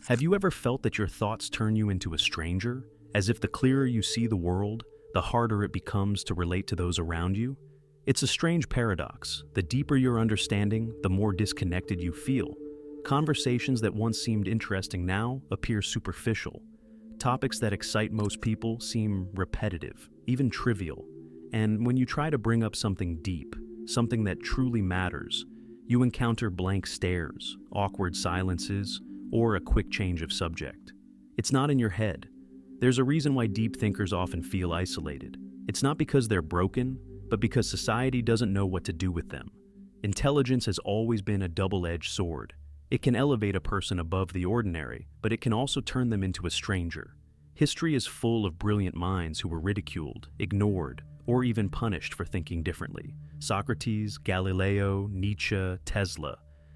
Have you ever felt that your thoughts turn you into a stranger? As if the clearer you see the world, the harder it becomes to relate to those around you? It's a strange paradox. The deeper your understanding, the more disconnected you feel. Conversations that once seemed interesting now appear superficial. Topics that excite most people seem repetitive, even trivial. And when you try to bring up something deep, something that truly matters, you encounter blank stares, awkward silences, or a quick change of subject. It's not in your head. There's a reason why deep thinkers often feel isolated. It's not because they're broken, but because society doesn't know what to do with them. Intelligence has always been a double-edged sword. It can elevate a person above the ordinary, but it can also turn them into a stranger. History is full of brilliant minds who were ridiculed, ignored, or even punished for thinking differently. Socrates, Galileo, Nietzsche, Tesla,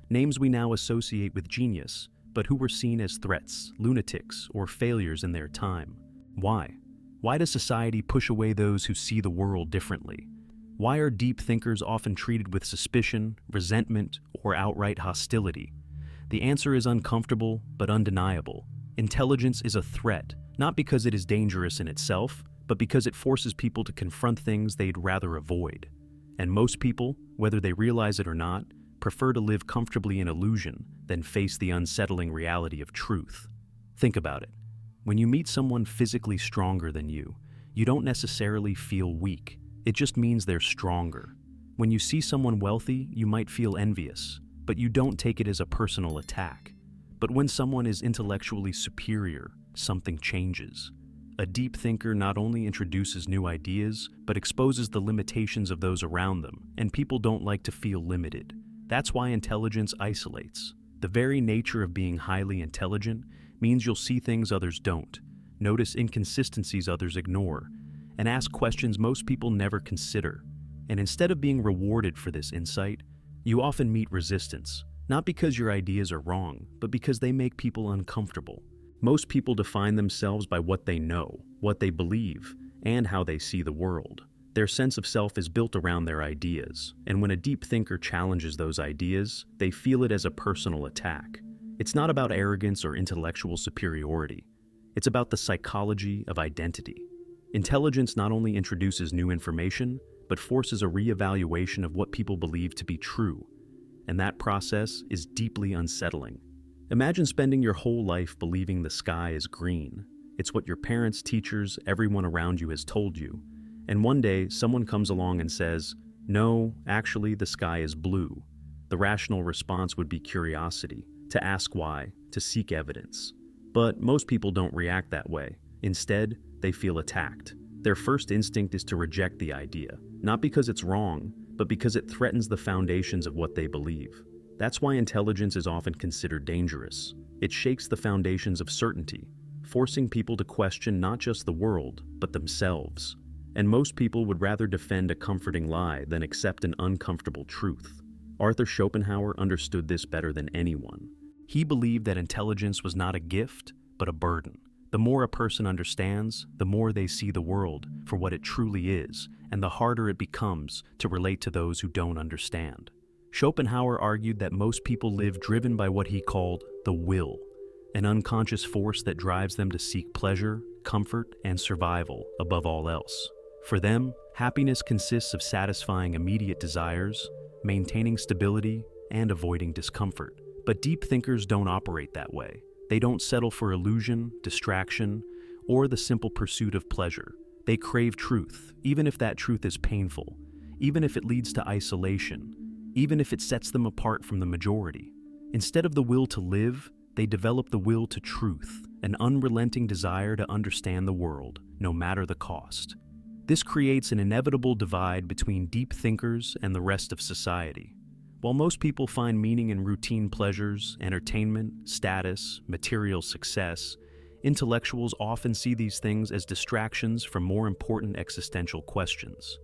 names we now associate with genius, but who were seen as threats, lunatics, or failures in their time. Why? Why does society push away those who see the world differently? Why are deep thinkers often treated with suspicion, resentment, or outright hostility? The answer is uncomfortable but undeniable. Intelligence is a threat, not because it is dangerous in itself, but because it forces people to confront things they'd rather avoid. And most people, whether they realize it or not, prefer to live comfortably in illusion than face the unsettling reality of truth. Think about it. When you meet someone physically stronger than you don't necessarily feel weak. It just means they're stronger. When you see someone wealthy, you might feel envious, but you don't take it as a personal attack. But when someone is intellectually superior, something changes. A deep thinker not only introduces new ideas, but exposes the limitations of those around them, and people don't like to feel limited. That's why intelligence isolates. The very nature of being highly intelligent means you'll see things others don't, notice inconsistencies others ignore, and ask questions most people never consider. And instead of being rewarded for this insight, you often meet resistance, not because your ideas are wrong, but because they make people uncomfortable. Most people define themselves by what they know, what they believe, and how they see the world. Their sense of self is built around their ideas, and when a deep thinker challenges those ideas, they feel it as a personal attack. It's not about arrogance or intellectual superiority. It's about the psychology of identity. Intelligence not only introduces new information, but forces a reevaluation of what people believe to be true, and that process is deeply unsettling. Imagine spending your whole life believing the sky is green. It's what your parents, teachers, everyone around you has told you. And one day, someone comes along and says, "No, actually, the sky is blue." The rational response would be curiosity, to ask why, to seek evidence. But most people don't react that way. Instead, they feel attacked. Their first instinct is to reject the idea, not because it's wrong, but because it threatens the foundations of what they believe. That's why intelligence is often considered dangerous. It shakes the foundations of certainty, forcing people to question not just the world, but themselves. And most people would rather defend a comforting lie than accept an uncomfortable truth. Arthur Schopenhauer understood this better than anyone. He believed that intelligence was not a gift, but a burden. The more a person understands, the more they see the world for what it truly is, and the harder it becomes to relate to those who don't understand. Schopenhauer argued that most people live driven by what he called the will, an unconscious force that drives them to seek pleasure, comfort, and survival above all else. For them, happiness consists of satisfying immediate desires, maintaining stability, and avoiding discomfort. But deep thinkers don't operate that way. They don't settle for illusion, distraction, or the simple pursuit of pleasure. They crave truth, even if that truth is painful, even if it leads to isolation, even if it sets them apart from the majority. Instead of the will to live, they develop the will to truth, an unrelenting desire to understand the world, no matter the cost. This creates an inevitable divide between deep thinkers and the rest of society. While most people find meaning in routine pleasures, entertainment, status, material success, intellectuals often see these things as distractions from more important existential questions.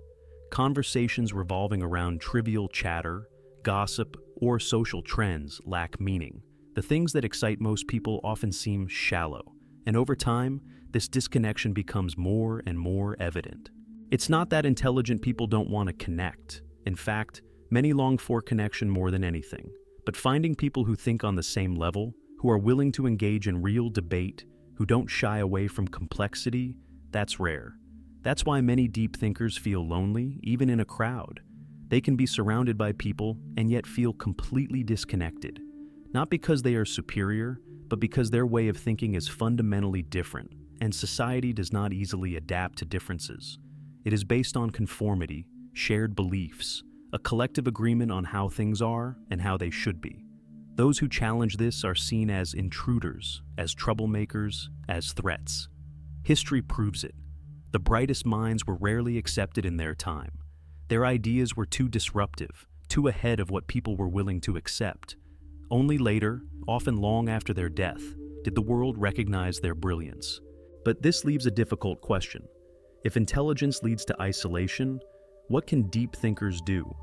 Conversations revolving around trivial chatter, gossip, or social trends lack meaning. The things that excite most people often seem shallow, and over time, this disconnection becomes more and more evident. It's not that intelligent people don't want to connect. In fact, many long for connection more than anything. But finding people who think on the same level, who are willing to engage in real debate, who don't shy away from complexity, that's rare. That's why many deep thinkers feel lonely, even in a crowd. They can be surrounded by people and yet feel completely disconnected. Not because they are superior, but because their way of thinking is fundamentally different, and society does not easily adapt to differences. It is based on conformity, shared beliefs, a collective agreement on how things are and how they should be. Those who challenge this are seen as intruders, as troublemakers, as threats. History proves it. The brightest minds were rarely accepted in their time. Their ideas were too disruptive, too ahead of what people were willing to accept. Only later, often long after their death, did the world recognize their brilliance. But this leaves a difficult question. If intelligence leads to isolation, what can deep thinkers do?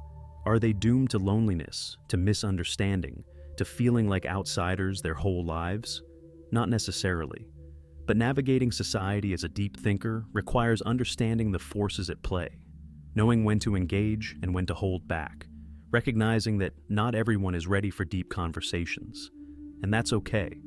Are they doomed to loneliness, to misunderstanding, to feeling like outsiders their whole lives? Not necessarily. But navigating society as a deep thinker requires understanding the forces at play, knowing when to engage and when to hold back, recognizing that not everyone is ready for deep conversations. And that's okay.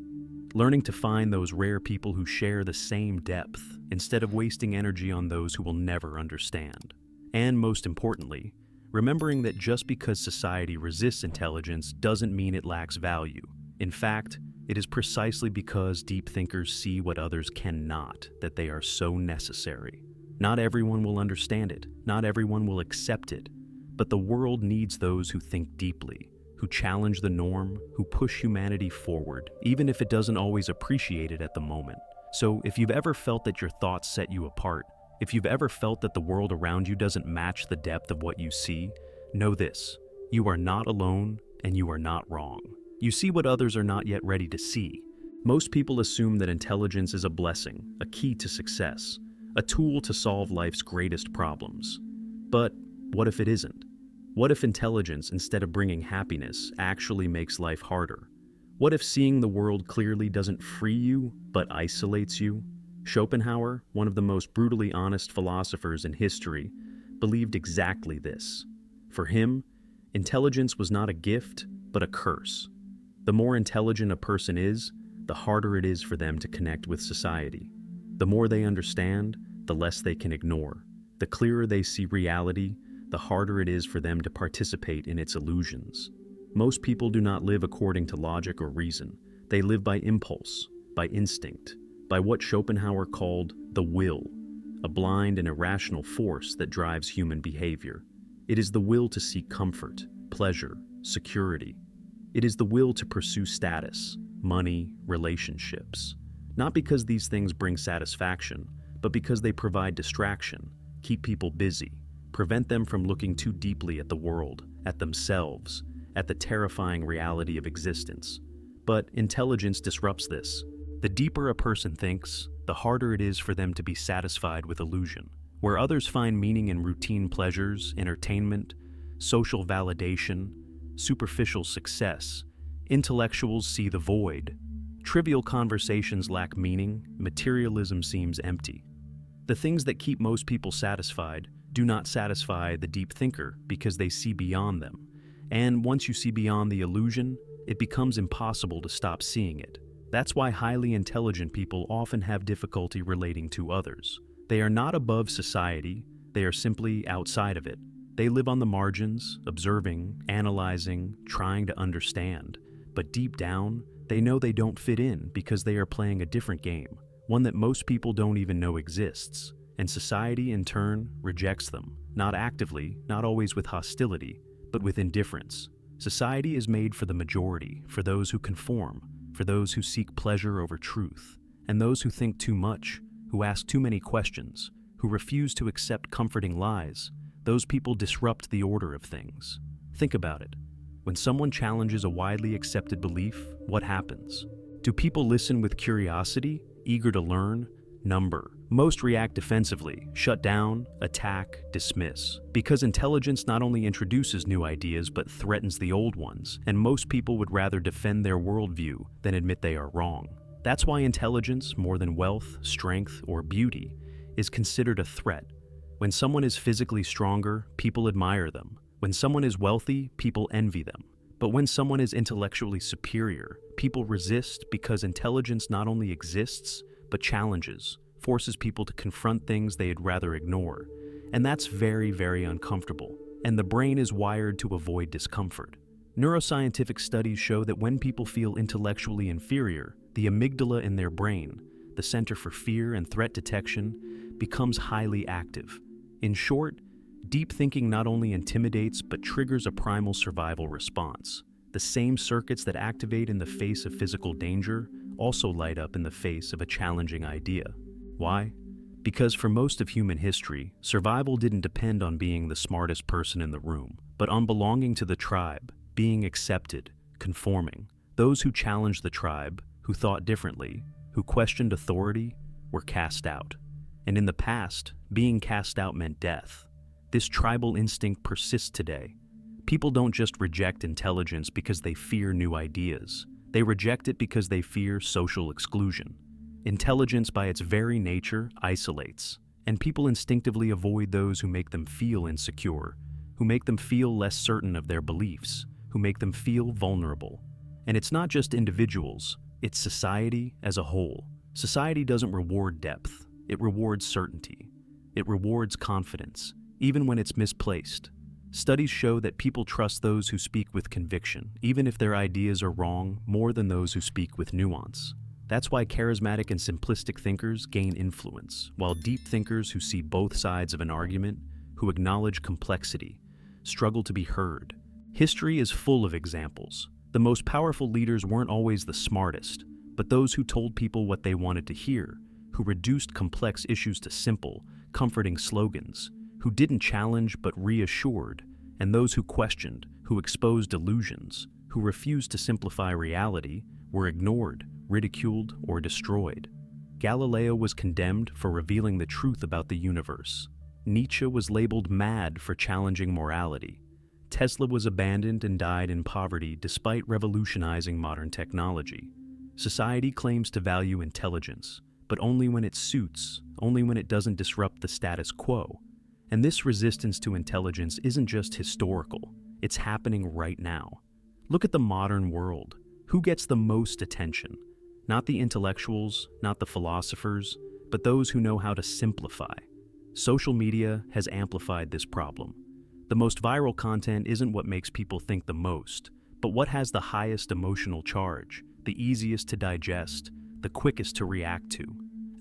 Learning to find those rare people who share the same depth instead of wasting energy on those who will never understand. And most importantly, remembering that just because society resists intelligence doesn't mean it lacks value. In fact, it is precisely because deep thinkers see what others cannot that they are so necessary. Not everyone will understand it, not everyone will accept it, but the world needs those who think deeply, who challenge the norm, who push humanity forward, even if it doesn't always appreciate it at the moment. So if you've ever felt that your thoughts set you apart, if you've ever felt that the world around you doesn't match the depth of what you see, know this: you are not alone and you are not wrong. You see what others are not yet ready to see. Most people assume that intelligence is a blessing, a key to success, a tool to solve life's greatest problems. But what if it isn't? What if intelligence, instead of bringing happiness, actually makes life harder? What if seeing the world clearly doesn't free you, but isolates you? Schopenhauer, one of the most brutally honest philosophers in history, believed exactly this. For him, intelligence was not a gift, but a curse. The more intelligent a person is, the harder it is for them to connect with society. The more they understand, the less they can ignore. The clearer they see reality, the harder it is for them to participate in its illusions. Most people do not live according to logic or reason. They live by impulse, by instinct, by what Schopenhauer called the will, a blind and irrational force that drives human behavior. It is the will to seek comfort, pleasure, security. It is the will to pursue status, money, relationships. Not because these things bring satisfaction, but because they provide distraction, keep people busy, prevent them from looking too deeply at the world, at themselves, at the terrifying reality of existence. But intelligence disrupts this. The deeper a person thinks, the harder it is for them to be satisfied with illusion. Where others find meaning in routine pleasures, entertainment, social validation, superficial success, intellectuals see the void. Trivial conversations lack meaning, materialism seems empty. The things that keep most people satisfied do not satisfy the deep thinker because they see beyond them. And once you see beyond the illusion, it becomes impossible to stop seeing it. That's why highly intelligent people often have difficulty relating to others. They are not above society, they are simply outside of it. They live on the margins, observing, analyzing, trying to understand. But deep down, they know they don't fit in because they are playing a different game, one that most people don't even know exists. And society, in turn, rejects them, not actively, not always with hostility, but with indifference. Society is made for the majority, for those who conform, for those who seek pleasure over truth, and those who think too much, who ask too many questions, who refuse to accept comforting lies. Those people disrupt the order of things. Think about it. When someone challenges a widely accepted belief, what happens? Do people listen with curiosity, eager to learn? Number. Most react defensively, shut down, attack, dismiss. Because intelligence not only introduces new ideas but threatens the old ones, and most people would rather defend their worldview than admit they are wrong. That's why intelligence, more than wealth, strength, or beauty, is considered a threat. When someone is physically stronger, people admire them. When someone is wealthy, people envy them. But when someone is intellectually superior, people resist because intelligence not only exists, but challenges, forces people to confront things they'd rather ignore. And that's very, very uncomfortable. And the brain is wired to avoid discomfort. Neuroscientific studies show that when people feel intellectually inferior, the amygdala in their brain, the center for fear and threat detection, becomes highly active. In short, deep thinking not only intimidates but triggers a primal survival response. The same circuits that activate in the face of physical danger also light up in the face of a challenging idea. Why? Because for most of human history, survival didn't depend on being the smartest person in the room, but on belonging to the tribe, being accepted, conforming. Those who challenged the tribe, who thought differently, who questioned authority, were cast out. And in the past, being cast out meant death. This tribal instinct persists today. People don't just reject intelligence because they fear new ideas. They reject it because they fear social exclusion. Intelligence, by its very nature, isolates, and people instinctively avoid those who make them feel insecure, who make them feel less certain of their beliefs, who make them feel vulnerable. And it's not just individuals, it's society as a whole. Society doesn't reward depth, it rewards certainty. It rewards confidence, even when it's misplaced. Studies show that people trust those who speak with conviction, even if their ideas are wrong, more than those who speak with nuance. That's why charismatic and simplistic thinkers gain influence, while deep thinkers who see both sides of an argument, who acknowledge complexity, struggle to be heard. History is full of examples. The most powerful leaders weren't always the smartest, but those who told people what they wanted to hear, who reduced complex issues to simple, comforting slogans, who didn't challenge but reassured, and those who questioned, who exposed delusions, who refused to simplify reality, were ignored, ridiculed, or destroyed. Galileo was condemned for revealing the truth about the universe. Nietzsche was labeled mad for challenging morality. Tesla was abandoned and died in poverty despite revolutionizing modern technology. Society claims to value intelligence, but only when it suits, only when it doesn't disrupt the status quo. And this resistance to intelligence isn't just historical, it's happening right now. Look at the modern world. Who gets the most attention? Not the intellectuals, not the philosophers, but those who know how to simplify. Social media has amplified this problem. The most viral content isn't what makes people think the most, but what has the highest emotional charge, the easiest to digest, the quickest to react to.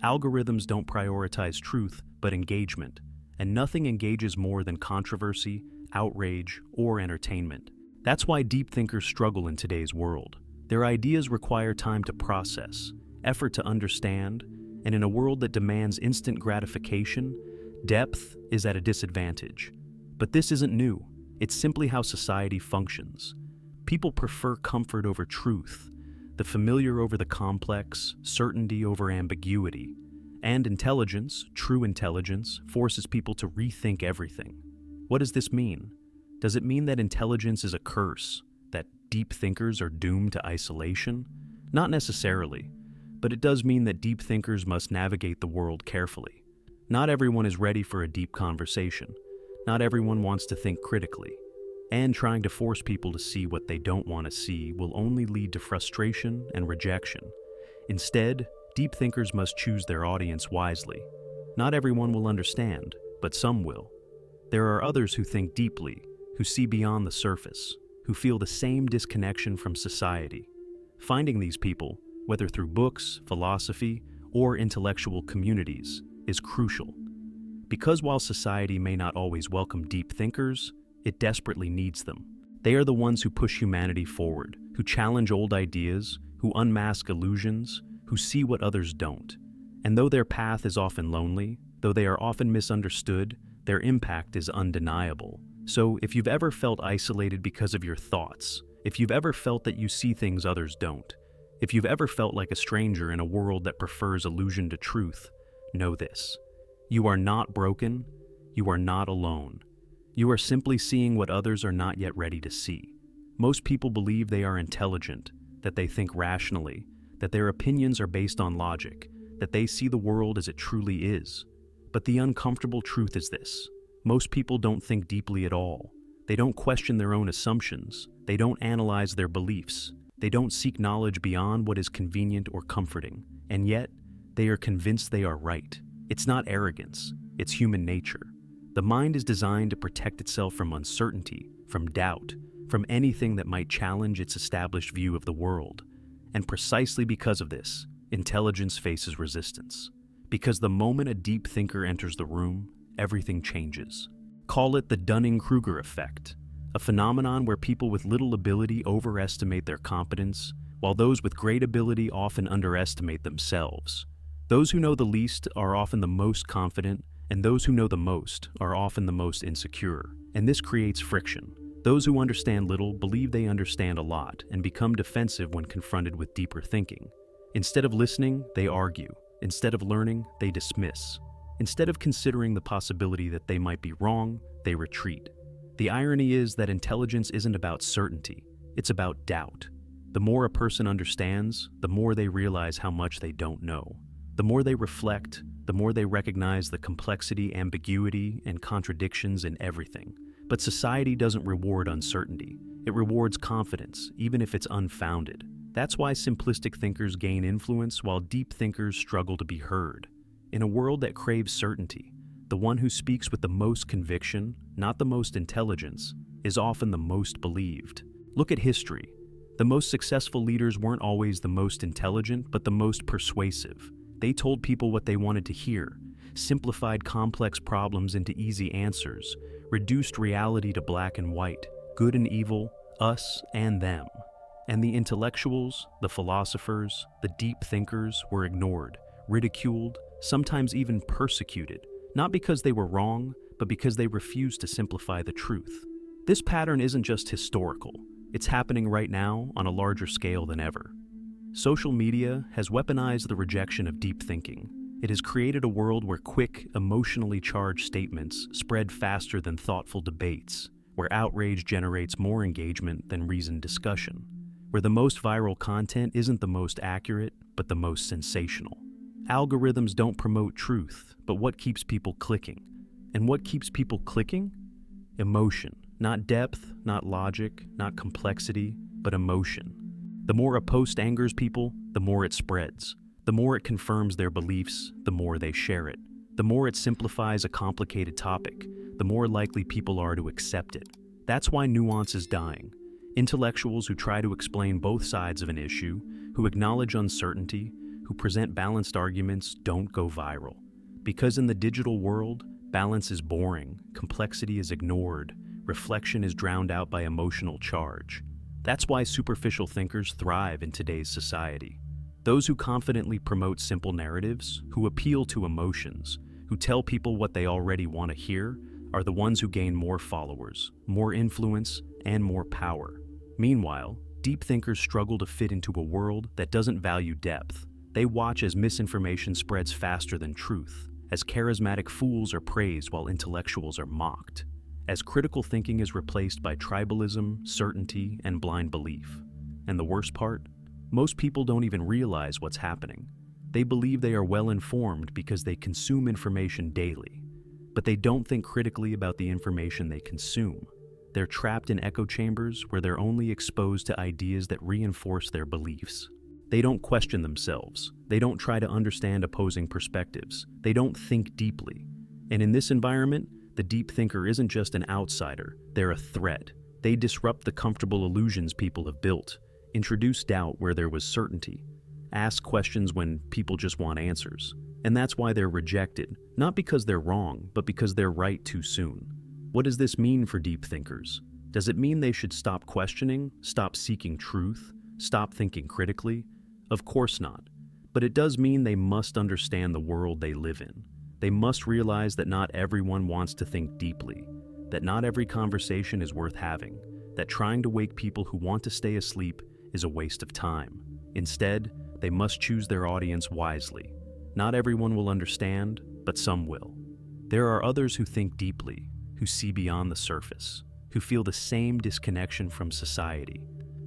Algorithms don't prioritize truth, but engagement, and nothing engages more than controversy, outrage, or entertainment. That's why deep thinkers struggle in today's world. Their ideas require time to process, effort to understand, and in a world that demands instant gratification, depth is at a disadvantage. But this isn't new. It's simply how society functions. People prefer comfort over truth, the familiar over the complex, certainty over ambiguity. And intelligence, true intelligence, forces people to rethink everything. What does this mean? Does it mean that intelligence is a curse, that deep thinkers are doomed to isolation? Not necessarily, but it does mean that deep thinkers must navigate the world carefully. Not everyone is ready for a deep conversation. Not everyone wants to think critically. And trying to force people to see what they don't want to see will only lead to frustration and rejection. Instead, deep thinkers must choose their audience wisely. Not everyone will understand, but some will. There are others who think deeply, who see beyond the surface, who feel the same disconnection from society. Finding these people, whether through books, philosophy, or intellectual communities, is crucial. Because while society may not always welcome deep thinkers, it desperately needs them. They are the ones who push humanity forward, who challenge old ideas, who unmask illusions, who see what others don't. And though their path is often lonely, though they are often misunderstood, their impact is undeniable. So if you've ever felt isolated because of your thoughts, if you've ever felt that you see things others don't, if you've ever felt like a stranger in a world that prefers illusion to truth, know this. You are not broken, you are not alone. You are simply seeing what others are not yet ready to see. Most people believe they are intelligent, that they think rationally, that their opinions are based on logic, that they see the world as it truly is. But the uncomfortable truth is this. Most people don't think deeply at all. They don't question their own assumptions. They don't analyze their beliefs. They don't seek knowledge beyond what is convenient or comforting. And yet, they are convinced they are right. It's not arrogance. It's human nature. The mind is designed to protect itself from uncertainty, from doubt, from anything that might challenge its established view of the world. And precisely because of this, intelligence faces resistance. Because the moment a deep thinker enters the room, everything changes. Call it the Dunning-Kruger effect, a phenomenon where people with little ability overestimate their competence, while those with great ability often underestimate themselves. Those who know the least are often the most confident, and those who know the most are often the most insecure. And this creates friction. Those who understand little believe they understand a lot and become defensive when confronted with deeper thinking. Instead of listening, they argue. Instead of learning, they dismiss. Instead of considering the possibility that they might be wrong, they retreat. The irony is that intelligence isn't about certainty, it's about doubt. The more a person understands, the more they realize how much they don't know. The more they reflect, the more they recognize the complexity, ambiguity, and contradictions in everything. But society doesn't reward uncertainty. It rewards confidence, even if it's unfounded. That's why simplistic thinkers gain influence while deep thinkers struggle to be heard. In a world that craves certainty, the one who speaks with the most conviction, not the most intelligence, is often the most believed. Look at history. The most successful leaders weren't always the most intelligent, but the most persuasive. They told people what they wanted to hear, simplified complex problems into easy answers, reduced reality to black and white, good and evil, us and them. And the intellectuals, the philosophers, the deep thinkers were ignored, ridiculed, sometimes even persecuted, not because they were wrong, but because they refused to simplify the truth. This pattern isn't just historical, it's happening right now on a larger scale than ever. Social media has weaponized the rejection of deep thinking. It has created a world where quick, emotionally charged statements spread faster than thoughtful debates, where outrage generates more engagement than reasoned discussion, where the most viral content isn't the most accurate, but the most sensational. Algorithms don't promote truth, but what keeps people clicking? And what keeps people clicking? Emotion. Not depth, not logic, not complexity, but emotion. The more a post angers people, the more it spreads. The more it confirms their beliefs, the more they share it. The more it simplifies a complicated topic, the more likely people are to accept it. That's why nuance is dying. Intellectuals who try to explain both sides of an issue, who acknowledge uncertainty, who present balanced arguments don't go viral. Because in the digital world, balance is boring, complexity is ignored, reflection is drowned out by emotional charge. That's why superficial thinkers thrive in today's society. Those who confidently promote simple narratives, who appeal to emotions, who tell people what they already want to hear, are the ones who gain more followers, more influence, and more power. Meanwhile, deep thinkers struggle to fit into a world that doesn't value depth. They watch as misinformation spreads faster than truth, as charismatic fools are praised while intellectuals are mocked, as critical thinking is replaced by tribalism, certainty, and blind belief. And the worst part? Most people don't even realize what's happening. They believe they are well informed because they consume information daily, but they don't think critically about the information they consume. They're trapped in echo chambers where they're only exposed to ideas that reinforce their beliefs. They don't question themselves. They don't try to understand opposing perspectives. They don't think deeply. And in this environment, the deep thinker isn't just an outsider, they're a threat. They disrupt the comfortable illusions people have built, introduce doubt where there was certainty, ask questions when people just want answers. And that's why they're rejected, not because they're wrong, but because they're right too soon. What does this mean for deep thinkers? Does it mean they should stop questioning, stop seeking truth, stop thinking critically? Of course not. But it does mean they must understand the world they live in. They must realize that not everyone wants to think deeply, that not every conversation is worth having, that trying to wake people who want to stay asleep is a waste of time. Instead, they must choose their audience wisely. Not everyone will understand, but some will. There are others who think deeply, who see beyond the surface, who feel the same disconnection from society.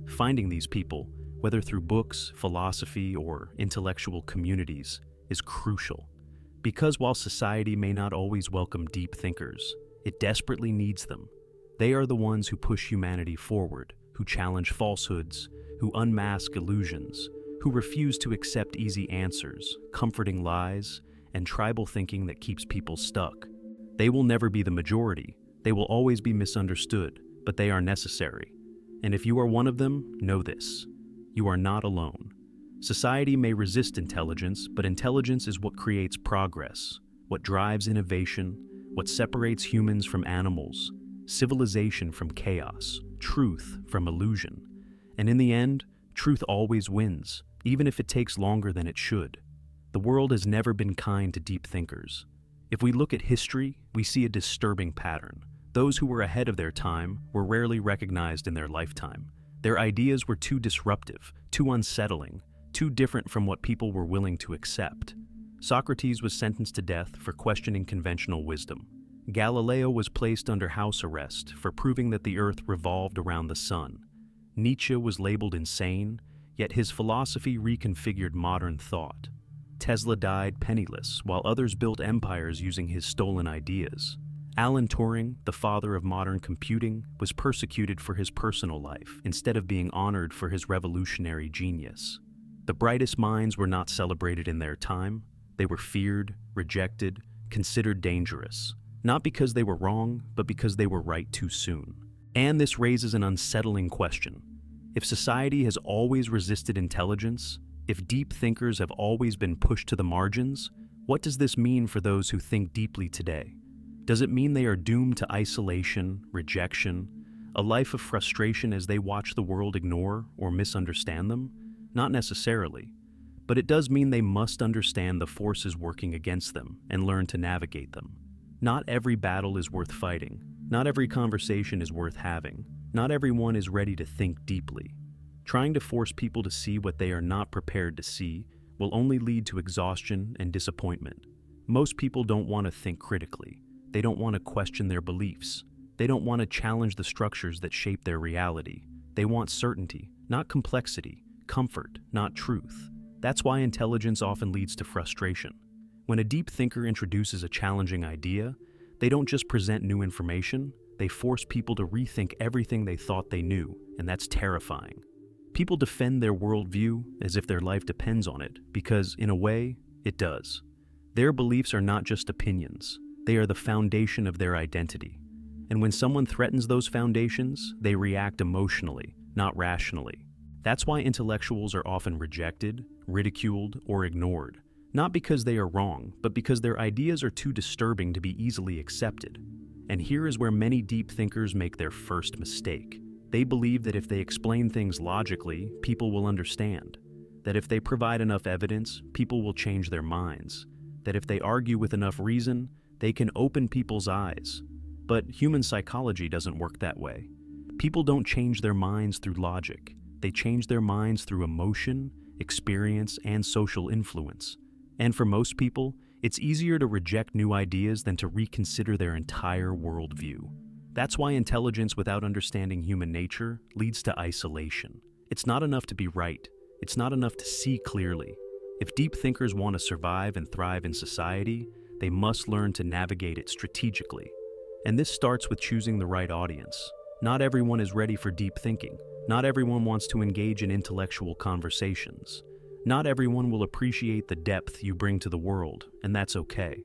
Finding these people, whether through books, philosophy, or intellectual communities, is crucial. Because while society may not always welcome deep thinkers, it desperately needs them. They are the ones who push humanity forward, who challenge falsehoods, who unmask illusions, who refuse to accept easy answers, comforting lies, and tribal thinking that keeps people stuck. They will never be the majority. They will always be misunderstood, but they are necessary. And if you are one of them, know this: you are not alone. Society may resist intelligence, but intelligence is what creates progress, what drives innovation, what separates humans from animals, civilization from chaos, truth from illusion. And in the end, truth always wins, even if it takes longer than it should. The world has never been kind to deep thinkers. If we look at history, we see a disturbing pattern. Those who were ahead of their time were rarely recognized in their lifetime. Their ideas were too disruptive, too unsettling, too different from what people were willing to accept. Socrates was sentenced to death for questioning conventional wisdom. Galileo was placed under house arrest for proving that the earth revolved around the sun. Nietzsche was labeled insane, yet his philosophy reconfigured modern thought. Tesla died penniless, while others built empires using his stolen ideas. Alan Turing, the father of modern computing, was persecuted for his personal life instead of being honored for his revolutionary genius. The brightest minds were not celebrated in their time. They were feared, rejected, considered dangerous, not because they were wrong, but because they were right too soon. And this raises an unsettling question. If society has always resisted intelligence, if deep thinkers have always been pushed to the margins, what does this mean for those who think deeply today? Does it mean they are doomed to isolation, rejection, a life of frustration as they watch the world ignore or misunderstand them? Not necessarily. But it does mean they must understand the forces working against them and learn to navigate them. Not every battle is worth fighting. Not every conversation is worth having. Not everyone is ready to think deeply. Trying to force people to see what they are not prepared to see will only lead to exhaustion and disappointment. Most people don't want to think critically. They don't want to question their beliefs. They don't want to challenge the structures that shape their reality. They want certainty, not complexity, comfort, not truth. That's why intelligence often leads to frustration. When a deep thinker introduces a challenging idea, they don't just present new information, they force people to rethink everything they thought they knew, and that's terrifying. People defend their worldview as if their life depends on it, because, in a way, it does. Their beliefs are not just opinions, they are the foundation of their identity. And when someone threatens those foundations, they react emotionally, not rationally. That's why intellectuals are often rejected, ridiculed, or ignored. Not because they are wrong, but because their ideas are too disturbing to be easily accepted. And here is where many deep thinkers make their first mistake. They believe that if they explain things logically, people will understand. That if they provide enough evidence, people will change their minds. That if they argue with enough reason, they can open people's eyes. But human psychology doesn't work that way. People don't change their minds through logic. They change their minds through emotion, experience, and social influence. And for most people, it's easier to reject new ideas than to reconsider their entire worldview. That's why intelligence without understanding human nature leads to isolation. It's not enough to be right. It's not enough to see clearly. If deep thinkers want to survive and thrive in society, they must learn to navigate it strategically. And this starts with choosing the right audience. Not everyone is ready for deep thinking. Not everyone wants to engage in intellectual conversations. Not everyone will appreciate the depth you bring to the world, and that's okay.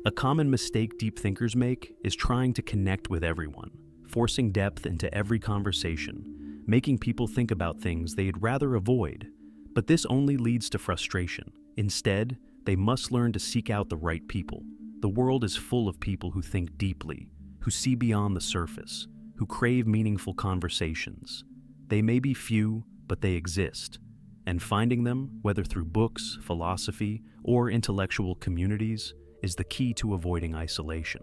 A common mistake deep thinkers make is trying to connect with everyone, forcing depth into every conversation, making people think about things they'd rather avoid. But this only leads to frustration. Instead, they must learn to seek out the right people. The world is full of people who think deeply, who see beyond the surface, who crave meaningful conversations. They may be few, but they exist. And finding them, whether through books, philosophy, or intellectual communities, is the key to avoiding isolation.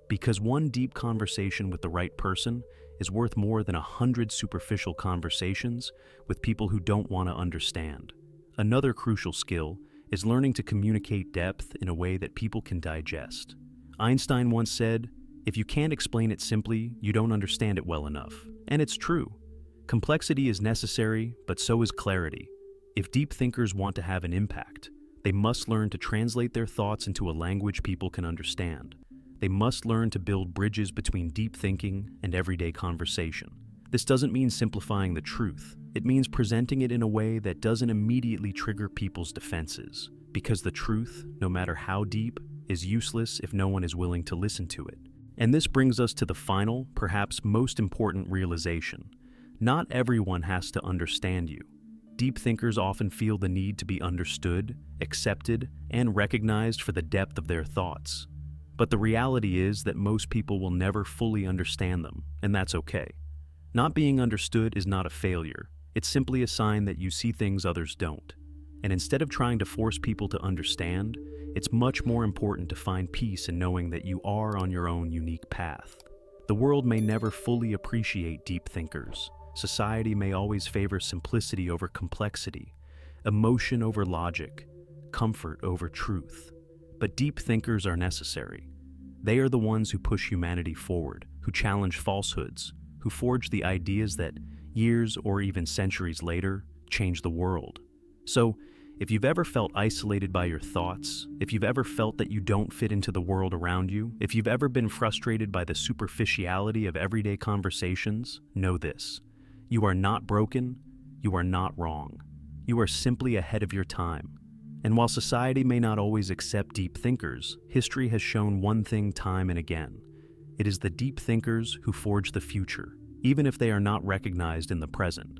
Because one deep conversation with the right person is worth more than 100 superficial conversations with people who don't want to understand. Another crucial skill is learning to communicate depth in a way that people can digest. Einstein once said, "If you can't explain it simply, you don't understand it well enough." And it's true. Complexity is necessary, but so is clarity. If deep thinkers want to have an impact, they must learn to translate their thoughts into a language people can understand. They must learn to build bridges between deep thinking and everyday conversation. This doesn't mean simplifying the truth. It means presenting it in a way that doesn't immediately trigger people's defenses. Because the truth, no matter how deep, is useless if no one is willing to listen to it. And this brings us to the final, perhaps most important realization. Not everyone has to understand you. Deep thinkers often feel the need to be understood, accepted, and recognized for the depth of their thoughts. But the reality is that most people will never fully understand them, and that's okay. Not being understood is not a failure. It's simply a sign that you see things others don't. And instead of trying to force people to understand, it's much more important to find peace in knowing that you are on your own unique path. The world may never fully appreciate deep thinkers. Society may always favor simplicity over complexity, emotion over logic, comfort over truth. But deep thinkers are necessary. They are the ones who push humanity forward, who challenge falsehoods, who forge the ideas that, years or even centuries later, change the world. So, if you've ever felt isolated by your thoughts, if you've ever felt that you don't fit into the world around you, if you've ever been frustrated by the superficiality of everyday conversations, know this. You are not broken, you are not wrong. You are simply ahead of your time. And while society may not always accept deep thinkers, history has shown one thing time and again. It is the deep thinkers who forge the future, even if they are not recognized in the present.